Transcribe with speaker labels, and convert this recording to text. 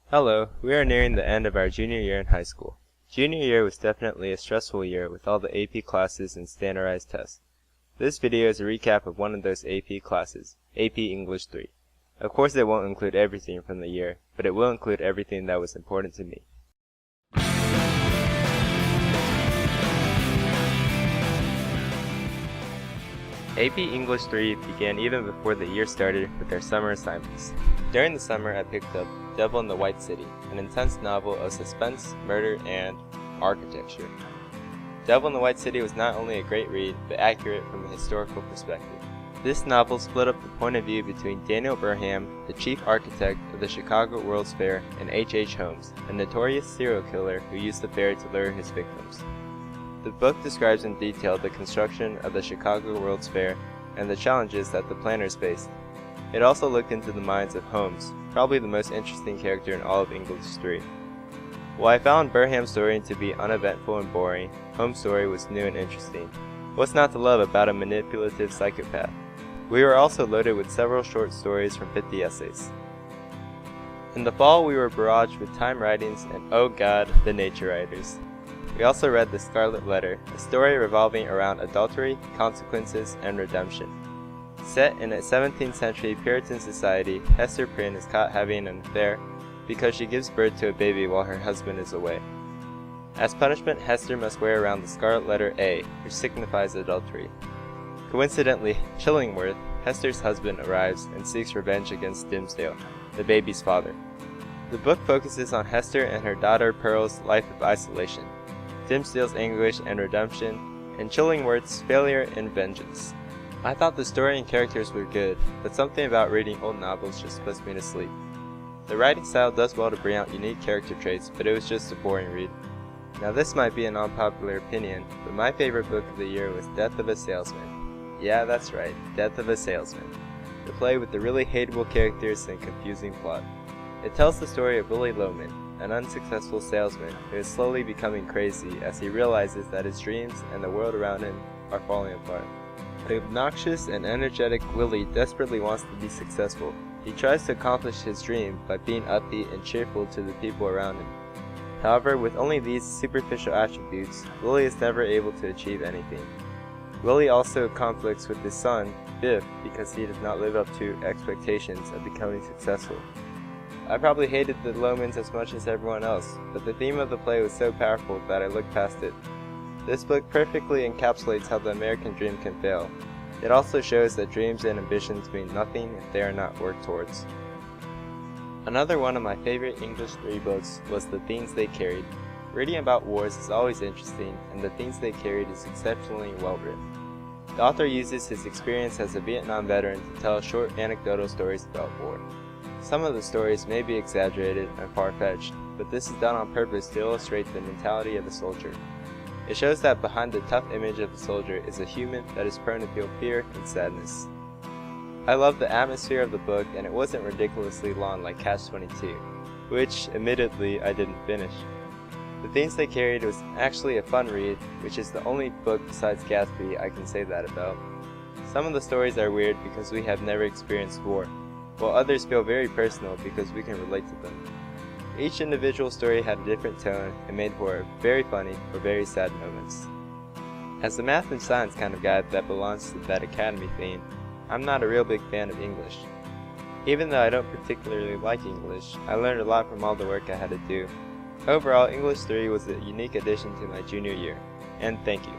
Speaker 1: Hello, we are nearing the end of our junior year in high school. Junior year was definitely a stressful year with all the AP classes and standardized tests. This video is a recap of one of those AP classes, AP English 3. Of course it won't include everything from the year, but it will include everything that was important to me. AP English 3 began even before the year started with their summer assignments. During the summer I picked up Devil in the White City, an intense novel of suspense, murder, and architecture. Devil in the White City was not only a great read, but accurate from a historical perspective. This novel split up the point of view between Daniel Burham, the chief architect of the Chicago World's Fair, and H.H. Holmes, a notorious serial killer who used the fair to lure his victims. The book describes in detail the construction of the Chicago World's Fair and the challenges that the planners faced. It also looked into the minds of Holmes, probably the most interesting character in all of English 3. While I found Burham's story to be uneventful and boring, Holmes' story was new and interesting. What's not to love about a manipulative psychopath? We were also loaded with several short stories from 50 essays. In the fall we were barraged with time writings and oh god, the nature writers. We also read The Scarlet Letter, a story revolving around adultery, consequences, and redemption. Set in a 17th century Puritan society, Hester Prynne is caught having an affair because she gives birth to a baby while her husband is away. As punishment, Hester must wear around the scarlet letter A, which signifies adultery. Coincidentally, Chillingworth, Hester's husband, arrives and seeks revenge against Dimmesdale, the baby's father. The book focuses on Hester and her daughter Pearl's life of isolation, Dimmesdale's anguish and redemption, and Chillingworth's failure and vengeance. I thought the story and characters were good, but something about reading old novels just puts me to sleep. The writing style does well to bring out unique character traits, but it was just a boring read. Now this might be an unpopular opinion, but my favorite book of the year was Death of a Salesman. Yeah, that's right, Death of a Salesman. The play with the really hateable characters and confusing plot. It tells the story of Willy Loman, an unsuccessful salesman who is slowly becoming crazy as he realizes that his dreams and the world around him are falling apart. The obnoxious and energetic Willy desperately wants to be successful. He tries to accomplish his dream by being upbeat and cheerful to the people around him. However, with only these superficial attributes, Willy is never able to achieve anything. Willy also conflicts with his son, Biff, because he does not live up to expectations of becoming successful. I probably hated the Lomans as much as everyone else, but the theme of the play was so powerful that I looked past it. This book perfectly encapsulates how the American dream can fail. It also shows that dreams and ambitions mean nothing if they are not worked towards. Another one of my favorite English 3 books was The Themes They Carried. Reading about wars is always interesting, and The Themes They Carried is exceptionally well written. The author uses his experience as a Vietnam veteran to tell short anecdotal stories about war. Some of the stories may be exaggerated and far-fetched, but this is done on purpose to illustrate the mentality of a soldier. It shows that behind the tough image of the soldier is a human that is prone to feel fear and sadness. I loved the atmosphere of the book, and it wasn't ridiculously long like Catch-22, which, admittedly, I didn't finish. The Themes They Carried was actually a fun read, which is the only book besides Gatsby I can say that about. Some of the stories are weird because we have never experienced war, while others feel very personal because we can relate to them. Each individual story had a different tone and made for very funny or very sad moments. As a math and science kind of guy that belongs to that academy theme, I'm not a real big fan of English. Even though I don't particularly like English, I learned a lot from all the work I had to do. Overall, English 3 was a unique addition to my junior year, and thank you.